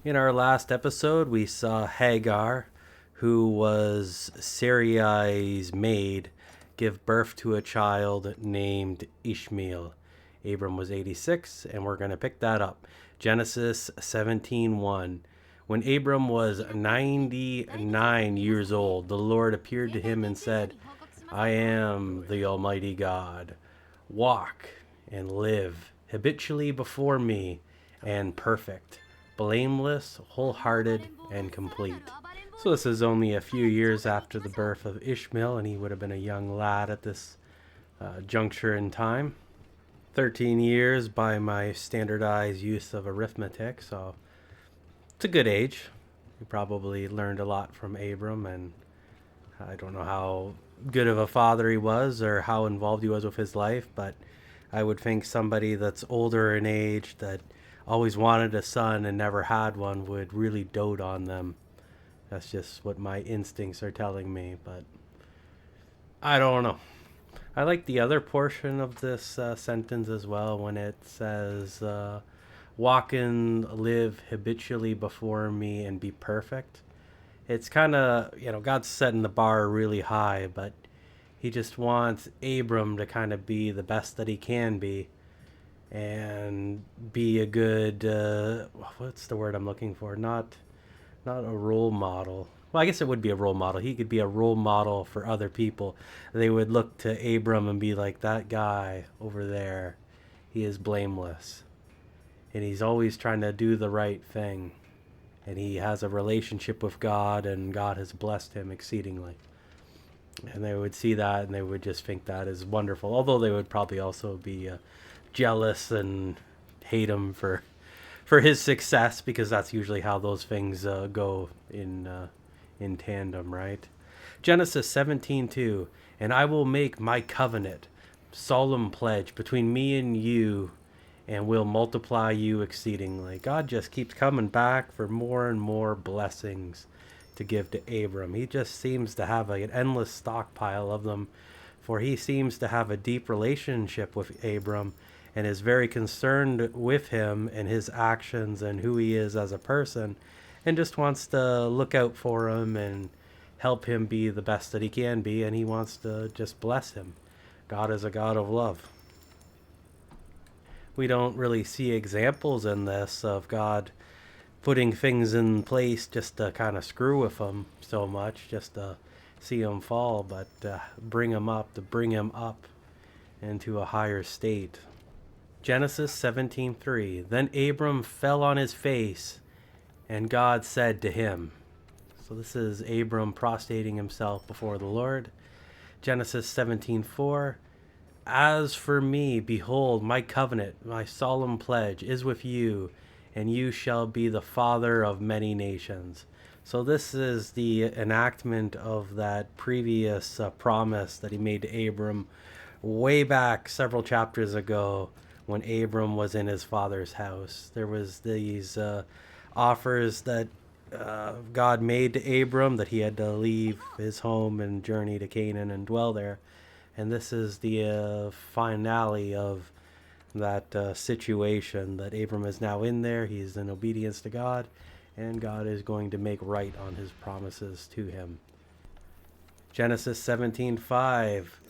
In our last episode, we saw Hagar, who was Sarai's maid, give birth to a child named Ishmael. Abram was 86, and we're going to pick that up. Genesis 17:1. When Abram was 99 years old, the Lord appeared to him and said, I am the Almighty God. Walk and live habitually before me and perfect, blameless, wholehearted, and complete. So this is only a few years after the birth of Ishmael, and he would have been a young lad at this juncture in time. 13 years by my standardized use of arithmetic, so it's a good age. We probably learned a lot from Abram, and I don't know how good of a father he was or how involved he was with his life, but I would think somebody that's older in age that always wanted a son and never had one would really dote on them. That's just what my instincts are telling me, but I don't know. I like the other portion of this sentence as well when it says, walk and live habitually before me and be perfect. It's kind of, God's setting the bar really high, but he just wants Abram to kind of be the best that he can be and be a good, what's the word I'm looking for? Not a role model. Well, I guess it would be a role model. He could be a role model for other people. They would look to Abram and be like, that guy over there, he is blameless. And he's always trying to do the right thing. And he has a relationship with God, and God has blessed him exceedingly. And they would see that, and they would just think that is wonderful. Although they would probably also be jealous and hate him for his success, because that's usually how those things go in tandem, right? Genesis 17:2, and I will make my covenant, solemn pledge between me and you, and will multiply you exceedingly. God just keeps coming back for more and more blessings to give to Abram. He just seems to have an endless stockpile of them, for he seems to have a deep relationship with Abram and is very concerned with him and his actions and who he is as a person, and just wants to look out for him and help him be the best that he can be, and he wants to just bless him. God is a God of love. We don't really see examples in this of God putting things in place just to kind of screw with him so much, just to see him fall, but to bring him up into a higher state. Genesis 17:3. Then Abram fell on his face, and God said to him. So this is Abram prostrating himself before the Lord. Genesis 17:4. As for me, behold, my covenant, my solemn pledge is with you, and you shall be the father of many nations. So this is the enactment of that previous promise that he made to Abram way back several chapters ago when Abram was in his father's house. There was these offers that God made to Abram that he had to leave his home and journey to Canaan and dwell there. And this is the finale of that situation that Abram is now in there. He's in obedience to God, and God is going to make right on his promises to him. Genesis 17:5.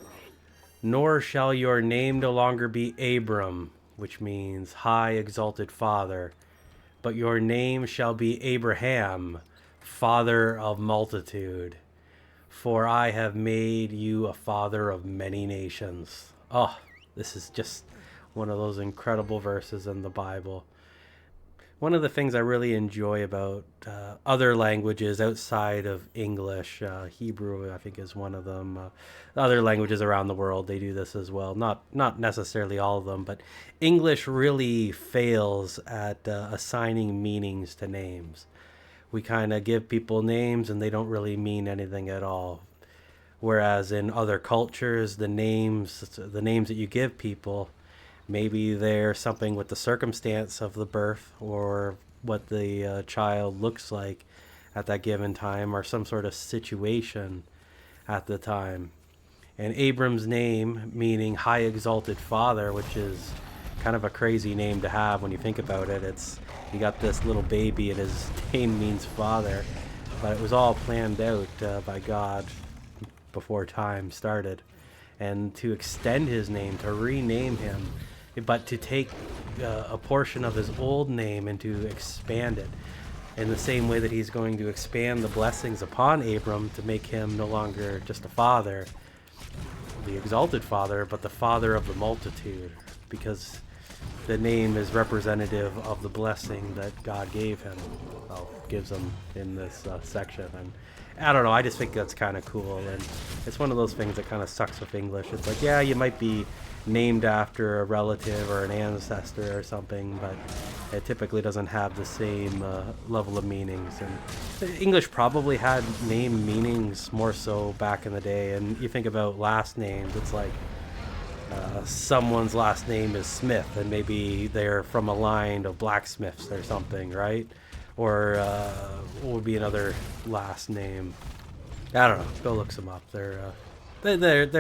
Nor shall your name no longer be Abram, which means high exalted father, but your name shall be Abraham, father of multitude. For I have made you a father of many nations. Oh, this is just one of those incredible verses in the Bible. One of the things I really enjoy about other languages outside of English, Hebrew, I think, is one of them. Other languages around the world, they do this as well. Not necessarily all of them, but English really fails at assigning meanings to names. We kind of give people names and they don't really mean anything at all. Whereas in other cultures, the names that you give people, maybe they're something with the circumstance of the birth or what the child looks like at that given time or some sort of situation at the time. And Abram's name, meaning high exalted father, which is kind of a crazy name to have when you think about it. It's, you got this little baby and his name means father, but it was all planned out by God before time started. And to extend his name, to rename him, but to take a portion of his old name and to expand it in the same way that he's going to expand the blessings upon Abram to make him no longer just a father, the exalted father, but the father of the multitude, because the name is representative of the blessing that God gave him, well, gives him in this section. And I don't know, I just think that's kind of cool, and it's one of those things that kind of sucks with English. It's like, yeah, you might be named after a relative or an ancestor or something, but it typically doesn't have the same level of meanings. And English probably had name meanings more so back in the day. And you think about last names, it's like someone's last name is Smith, and maybe they're from a line of blacksmiths or something, right? Or what would be another last name? I don't know. Go look some up. There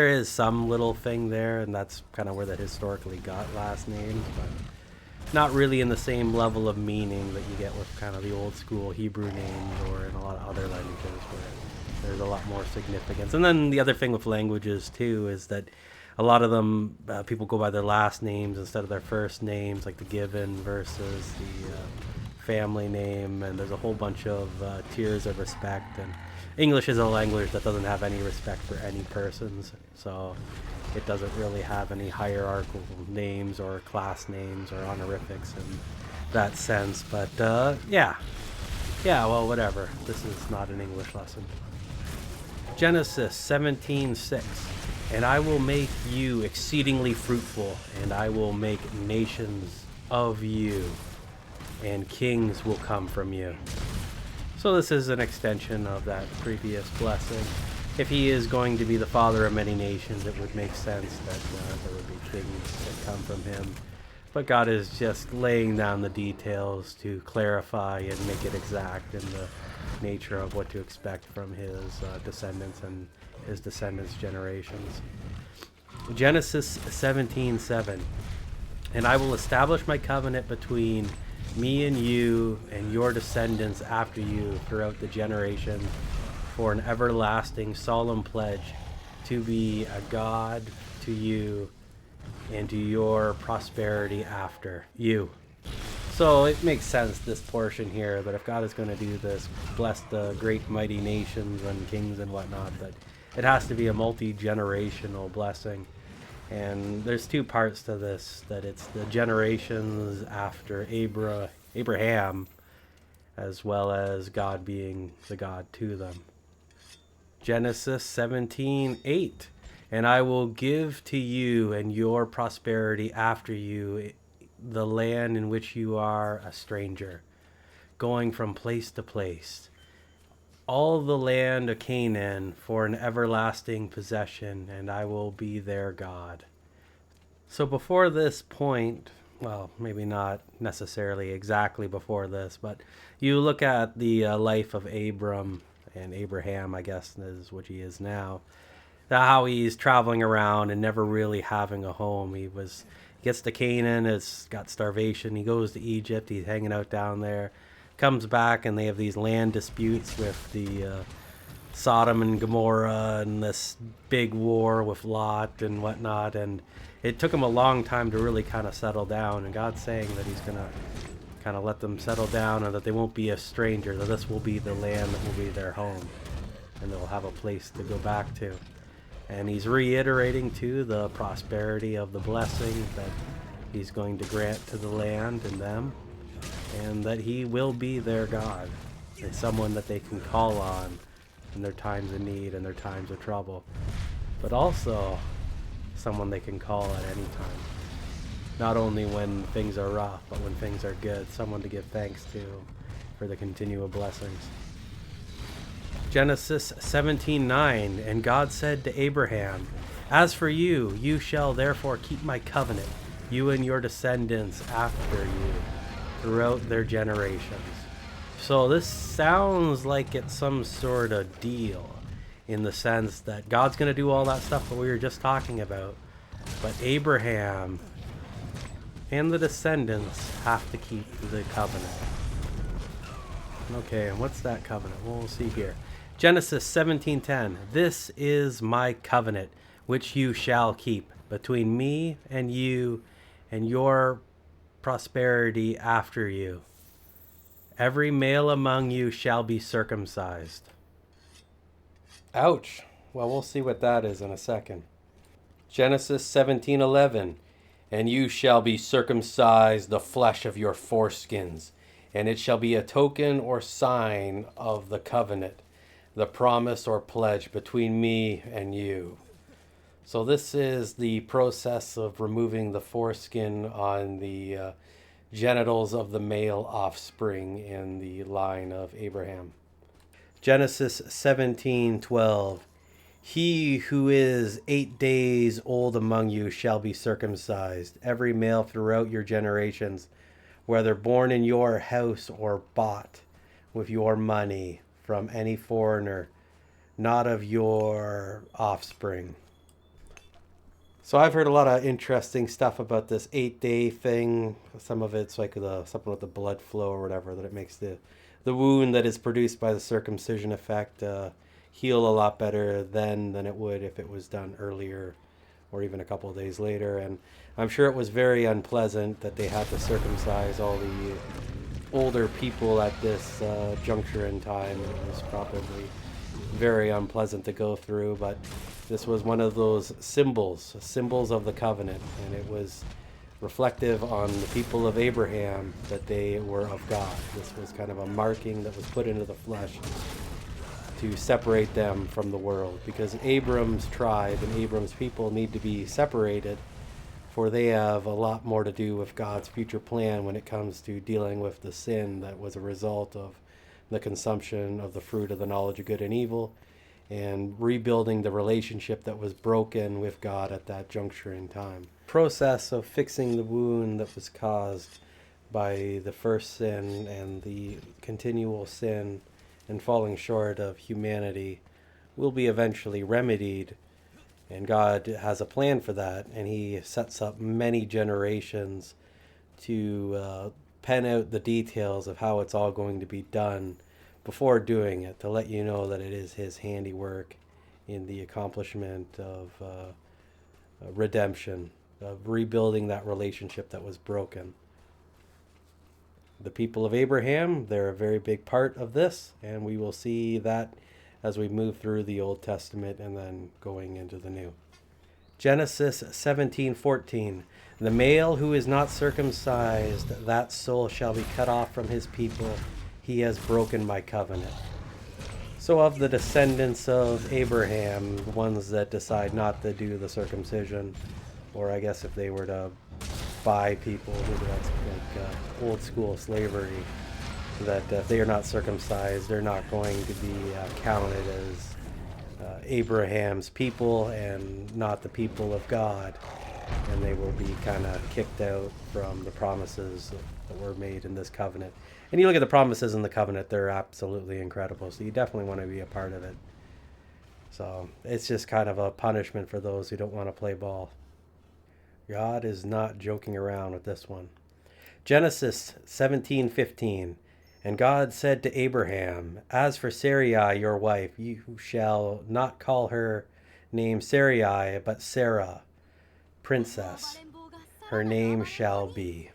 is some little thing there, and that's kind of where they historically got last names, but not really in the same level of meaning that you get with kind of the old school Hebrew names or in a lot of other languages where there's a lot more significance. And then the other thing with languages too is that a lot of them, people go by their last names instead of their first names, like the given versus the family name, and there's a whole bunch of tiers of respect. And English is a language that doesn't have any respect for any persons, so it doesn't really have any hierarchical names or class names or honorifics in that sense. But yeah, well, whatever. This is not an English lesson. Genesis 17:6. And I will make you exceedingly fruitful, and I will make nations of you, and kings will come from you. So this is an extension of that previous blessing. If he is going to be the father of many nations, it would make sense that there would be kings that come from him. But God is just laying down the details to clarify and make it exact in the nature of what to expect from his descendants and his descendants' generations. Genesis 17:7. And I will establish my covenant between me and you and your descendants after you throughout the generations for an everlasting solemn pledge to be a God to you and to your prosperity after you. So it makes sense, this portion here, that if God is going to do this, bless the great mighty nations and kings and whatnot, that it has to be a multi-generational blessing. And there's two parts to this, that it's the generations after Abraham, as well as God being the God to them. Genesis 17:8. And I will give to you and your prosperity after you the land in which you are a stranger, going from place to place, all the land of Canaan for an everlasting possession, and I will be their God. So before this point, well, maybe not necessarily exactly before this, but you look at the life of Abram and Abraham, I guess is what he is now, how he's traveling around and never really having a home. He gets to Canaan, it's got starvation, he goes to Egypt, he's hanging out down there, comes back, and they have these land disputes with the Sodom and Gomorrah and this big war with Lot and whatnot, and it took him a long time to really kind of settle down, and God's saying that he's going to kind of let them settle down and that they won't be a stranger, that this will be the land that will be their home, and they'll have a place to go back to. And he's reiterating too the prosperity of the blessing that he's going to grant to the land and them, and that he will be their God, and someone that they can call on in their times of need and their times of trouble, but also someone they can call at any time. Not only when things are rough, but when things are good, someone to give thanks to for the continual blessings. Genesis 17:9. And God said to Abraham, as for you, you shall therefore keep my covenant, you and your descendants after you, throughout their generations. So this sounds like it's some sort of deal, in the sense that God's going to do all that stuff that we were just talking about, but Abraham And the descendants have to keep the covenant. Okay, and what's that covenant? Well, we'll see here. Genesis 17:10. This is my covenant, which you shall keep between me and you and your prosperity after you. Every male among you shall be circumcised. Ouch. Well, we'll see what that is in a second. Genesis 17:11. And you shall be circumcised the flesh of your foreskins, and it shall be a token or sign of the covenant, the promise or pledge between me and you. So this is the process of removing the foreskin on the genitals of the male offspring in the line of Abraham. Genesis 17:12. He who is 8 days old among you shall be circumcised, every male throughout your generations, whether born in your house or bought with your money from any foreigner, not of your offspring. So I've heard a lot of interesting stuff about this 8-day thing. Some of it's like something with the blood flow or whatever, that it makes the wound that is produced by the circumcision effect heal a lot better then than it would if it was done earlier or even a couple of days later. And I'm sure it was very unpleasant that they had to circumcise all the older people at this juncture in time. It was probably very unpleasant to go through, but this was one of those symbols of the covenant, and it was reflective on the people of Abraham that they were of God. This was kind of a marking that was put into the flesh to separate them from the world, because Abram's tribe and Abram's people need to be separated, for they have a lot more to do with God's future plan when it comes to dealing with the sin that was a result of the consumption of the fruit of the knowledge of good and evil, and rebuilding the relationship that was broken with God at that juncture in time. Process of fixing the wound that was caused by the first sin and the continual sin and falling short of humanity will be eventually remedied, and God has a plan for that, and he sets up many generations to pen out the details of how it's all going to be done before doing it, to let you know that it is his handiwork in the accomplishment of redemption, of rebuilding that relationship that was broken. The people of Abraham, they're a very big part of this, and we will see that as we move through the Old Testament and then going into the New. Genesis 17:14. The male who is not circumcised, that soul shall be cut off from his people. He has broken my covenant. So of the descendants of Abraham, the ones that decide not to do the circumcision, or I guess if they were to buy people, maybe that's like old school slavery, that if they are not circumcised, they're not going to be counted as Abraham's people and not the people of God, and they will be kind of kicked out from the promises that were made in this covenant. And you look at the promises in the covenant, they're absolutely incredible, so you definitely want to be a part of it. So it's just kind of a punishment for those who don't want to play ball. God is not joking around with this one. Genesis 17:15. And God said to Abraham, as for Sarai, your wife, you shall not call her name Sarai, but Sarah, princess. Her name shall be.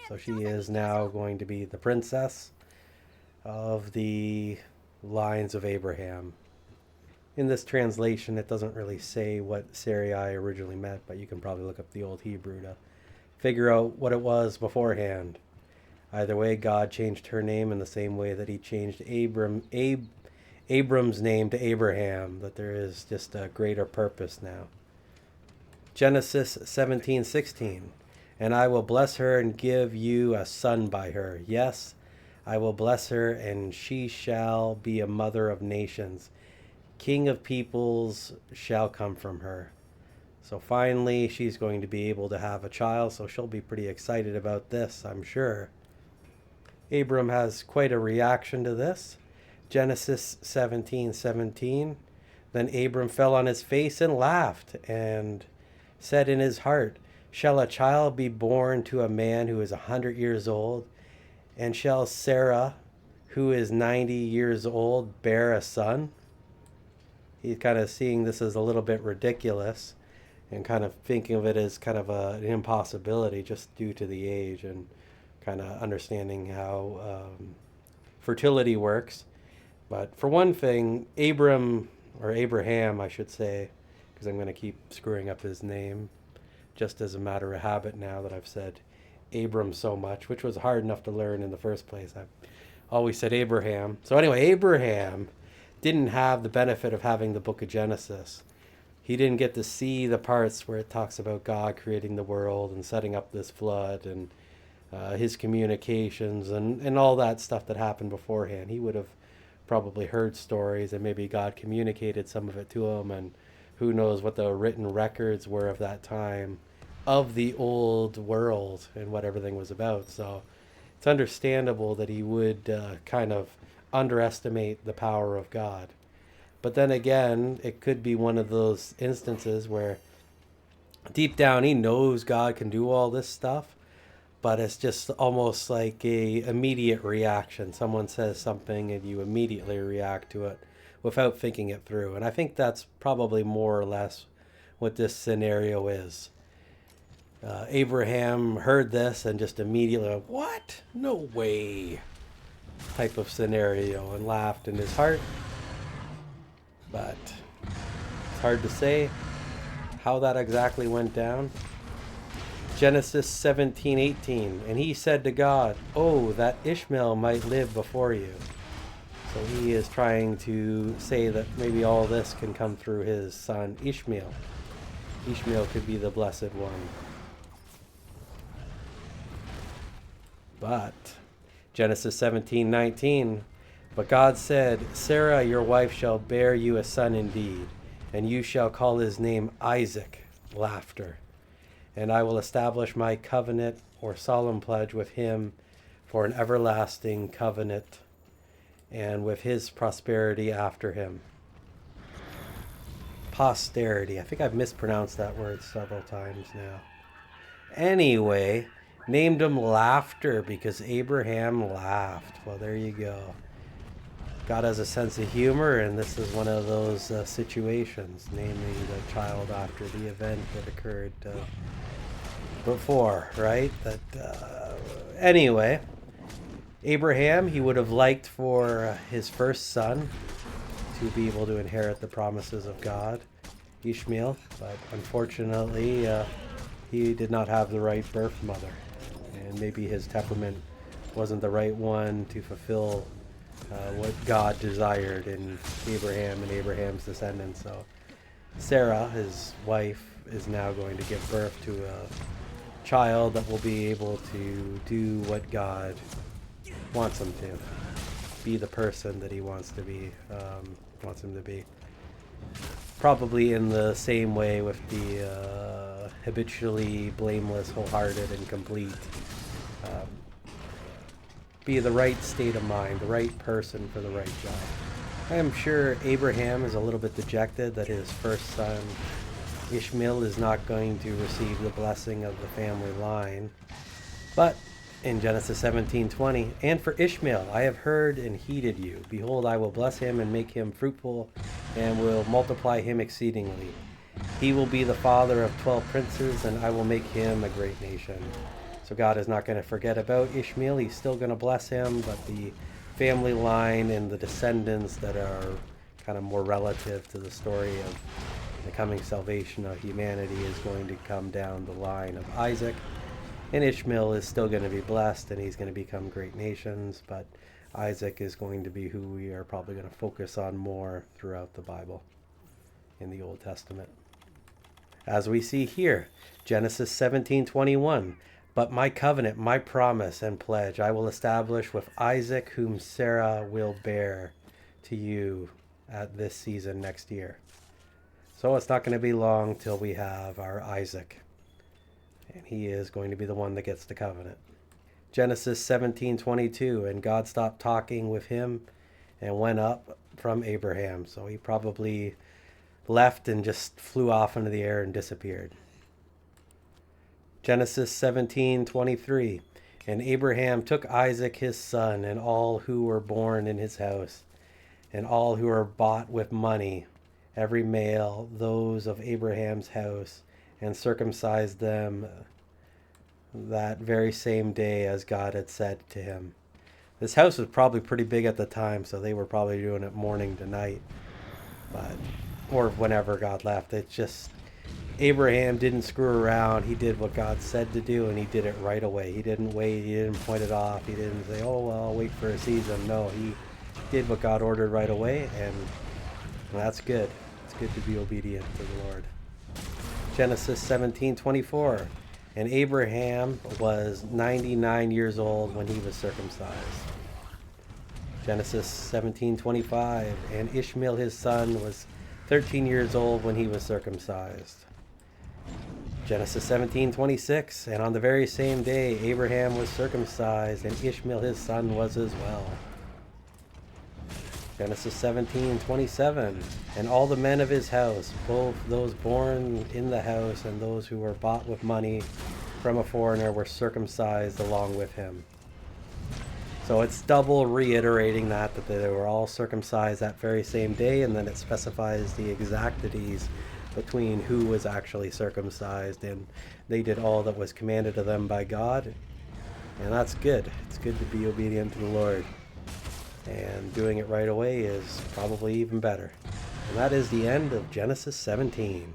So she is now going to be the princess of the lines of Abraham. In this translation, it doesn't really say what Sarai originally meant, but you can probably look up the old Hebrew to figure out what it was beforehand. Either way, God changed her name in the same way that he changed Abram's name to Abraham, that there is just a greater purpose now. Genesis 17:16. And I will bless her and give you a son by her. Yes, I will bless her, and she shall be a mother of nations. King of peoples shall come from her. So finally, she's going to be able to have a child, so she'll be pretty excited about this, I'm sure. Abram has quite a reaction to this. Genesis 17:17. Then Abram fell on his face and laughed and said in his heart, Shall a child be born to a man who is 100 years old? And shall Sarah, who is 90 years old, bear a son? He's kind of seeing this as a little bit ridiculous and kind of thinking of it as kind of an impossibility just due to the age and kind of understanding how fertility works. But for one thing, Abraham, I should say, because I'm going to keep screwing up his name just as a matter of habit now that I've said Abram so much, which was hard enough to learn in the first place. I've always said Abraham. So anyway, Abraham didn't have the benefit of having the book of Genesis. He didn't get to see the parts where it talks about God creating the world and setting up this flood and his communications and all that stuff that happened beforehand. He would have probably heard stories and maybe God communicated some of it to him, and who knows what the written records were of that time of the old world and what everything was about. So it's understandable that he would kind of underestimate the power of God. But then again, it could be one of those instances where deep down he knows God can do all this stuff, but it's just almost like a immediate reaction. Someone says something and you immediately react to it without thinking it through. And I think that's probably more or less what this scenario is. Abraham heard this and just immediately, what? No way, type of scenario, and laughed in his heart. But it's hard to say how that exactly went down. Genesis 17:18, and he said to God, "Oh, that Ishmael might live before you." So he is trying to say that maybe all this can come through his son Ishmael. Ishmael could be the blessed one. But Genesis 17:19, but God said, "Sarah your wife shall bear you a son indeed, and you shall call his name Isaac," laughter. "And I will establish my covenant or solemn pledge with him for an everlasting covenant, and with his prosperity after him." Posterity. I think I've mispronounced that word several times now. Anyway, named him Laughter because Abraham laughed. Well, there you go. God has a sense of humor, and this is one of those situations, namely the child after the event that occurred before, right? Anyway, Abraham, he would have liked for his first son to be able to inherit the promises of God, Ishmael, but unfortunately he did not have the right birth mother, and maybe his temperament wasn't the right one to fulfill what God desired in Abraham and Abraham's descendants. So Sarah, his wife, is now going to give birth to a child that will be able to do what God wants him to be, the person that he wants him to be. Probably in the same way with the habitually blameless, wholehearted, and complete. Be the right state of mind, the right person for the right job. I am sure Abraham is a little bit dejected that his first son, Ishmael, is not going to receive the blessing of the family line. But in Genesis 17:20, and for Ishmael I have heard and heeded you. Behold, I will bless him and make him fruitful and will multiply him exceedingly. He will be the father of 12 princes, and I will make him a great nation. So God is not going to forget about Ishmael. He's still going to bless him, but the family line and the descendants that are kind of more relative to the story of the coming salvation of humanity is going to come down the line of Isaac. And Ishmael is still going to be blessed, and he's going to become great nations, but Isaac is going to be who we are probably going to focus on more throughout the Bible in the Old Testament. As we see here, Genesis 17:21, but my covenant, my promise and pledge I will establish with Isaac, whom Sarah will bear to you at this season next year. So it's not going to be long till we have our Isaac, and he is going to be the one that gets the covenant. Genesis 17:22, and God stopped talking with him and went up from Abraham. So he probably left and just flew off into the air and disappeared. Genesis 17:23. And Abraham took Isaac his son, and all who were born in his house, and all who were bought with money, every male, those of Abraham's house, and circumcised them that very same day as God had said to him. This house was probably pretty big at the time, so they were probably doing it morning to night, but or whenever God left. It's just Abraham didn't screw around. He did what God said to do, and he did it right away. He didn't wait. He didn't point it off. He didn't say, "Oh, well, I'll wait for a season." No, he did what God ordered right away, and that's good. It's good to be obedient to the Lord. Genesis 17:24. And Abraham was 99 years old when he was circumcised. Genesis 17:25. And Ishmael his son was 13 years old when he was circumcised. Genesis 17:26. And on the very same day Abraham was circumcised, and Ishmael his son was as well. Genesis 17:27. And all the men of his house, both those born in the house and those who were bought with money from a foreigner, were circumcised along with him. So it's double reiterating that they were all circumcised that very same day, and then it specifies the exactities between who was actually circumcised, and they did all that was commanded of them by God, and that's good. It's good to be obedient to the Lord, and doing it right away is probably even better. And that is the end of Genesis 17.